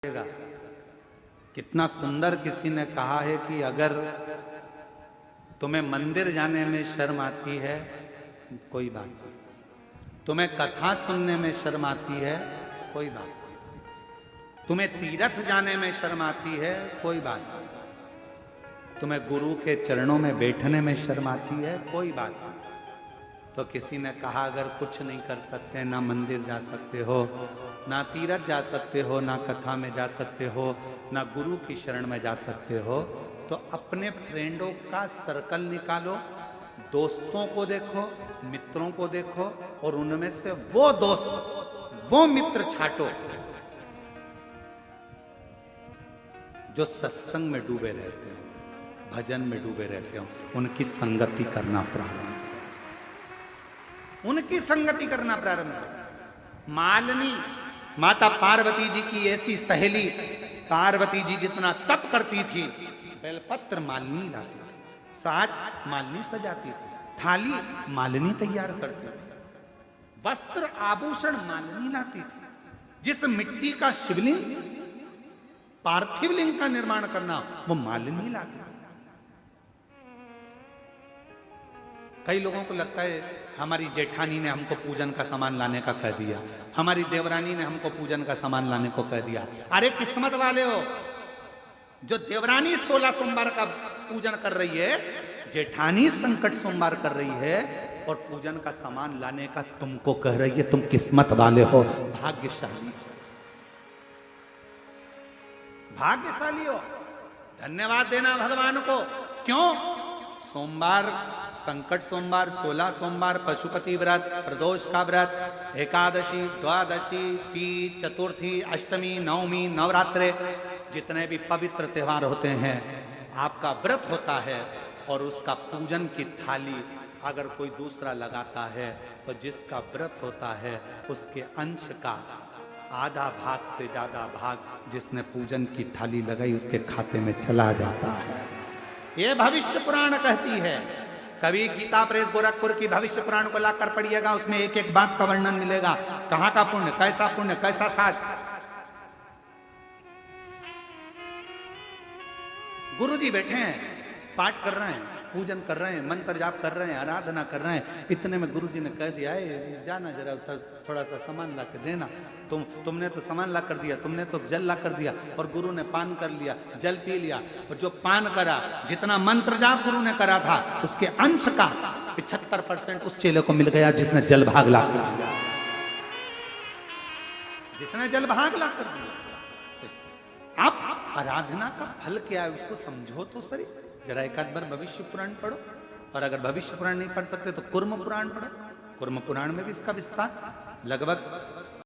देखिएगा कितना सुंदर किसी ने कहा है कि अगर तुम्हें मंदिर जाने में शर्म आती है कोई बात नहीं, तुम्हें कथा सुनने में शर्म आती है कोई बात नहीं, तुम्हें तीर्थ जाने में शर्म आती है कोई बात नहीं, तुम्हें गुरु के चरणों में बैठने में शर्म आती है कोई बात नहीं। तो किसी ने कहा अगर कुछ नहीं कर सकते, ना मंदिर जा सकते हो, ना तीर्थ जा सकते हो, ना कथा में जा सकते हो, ना गुरु की शरण में जा सकते हो, तो अपने फ्रेंडों का सर्कल निकालो, दोस्तों को देखो, मित्रों को देखो और उनमें से वो दोस्त वो मित्र छांटो जो सत्संग में डूबे रहते हो, भजन में डूबे रहते हो, उनकी संगति करना प्रारंभ, उनकी संगति करना प्रारंभ करो। मालिनी माता पार्वती जी की ऐसी सहेली, पार्वती जी जितना तप करती थी, बेलपत्र मालिनी लाती थी, साज मालिनी सजाती थी, थाली मालिनी तैयार करती थी, वस्त्र आभूषण मालिनी लाती थी। जिस मिट्टी का शिवलिंग, पार्थिव लिंग का निर्माण करना वो मालिनी लाती थी। कई लोगों को लगता है हमारी जेठानी ने हमको पूजन का सामान लाने का कह दिया, हमारी देवरानी ने हमको पूजन का सामान लाने को कह दिया। अरे किस्मत वाले हो, जो देवरानी 16 सोमवार का पूजन कर रही है, जेठानी संकट सोमवार कर रही है और पूजन का सामान लाने का तुमको कह रही है, तुम किस्मत वाले हो, भाग्यशाली, भाग्यशाली हो। धन्यवाद देना भगवान को। क्यों? सोमवार, संकट सोमवार, 16 सोमवार, पशुपति व्रत, प्रदोष का व्रत, एकादशी, द्वादशी, तीज, चतुर्थी, अष्टमी, नवमी, नवरात्रे, जितने भी पवित्र त्योहार होते हैं, आपका व्रत होता है और उसका पूजन की थाली अगर कोई दूसरा लगाता है तो जिसका व्रत होता है उसके अंश का आधा भाग से ज्यादा भाग जिसने पूजन की थाली लगाई उसके खाते में चला जाता है। यह भविष्य पुराण कहती है। कभी गीता प्रेस गोरखपुर की भविष्य पुराण को लाकर पढ़िएगा, उसमें एक एक बात का वर्णन मिलेगा, कहाँ का पुण्य, कैसा साज। गुरुजी बैठे हैं, पाठ कर रहे हैं, पूजन कर रहे हैं, मंत्र जाप कर रहे हैं, आराधना कर रहे हैं, इतने में गुरुजी ने कह दिया है जाना जरा थोड़ा सा सामान ला के देना। तुमने तो सामान ला कर दिया, तुमने तो जल ला कर दिया और गुरु ने पान कर लिया, जल पी लिया, और जो पान करा, जितना मंत्र जाप गुरु ने करा था उसके अंश का 75% उस चेले को मिल गया जिसने जल भाग ला कर दिया, जिसने जल भाग ला कर दिया। अब आराधना का फल क्या है उसको समझो तो सही। जरा एक आध बार भविष्य पुराण पढ़ो, और अगर भविष्य पुराण नहीं पढ़ सकते तो कुर्म पुराण पढ़ो। कुर्म पुराण में भी इसका विस्तार लगभग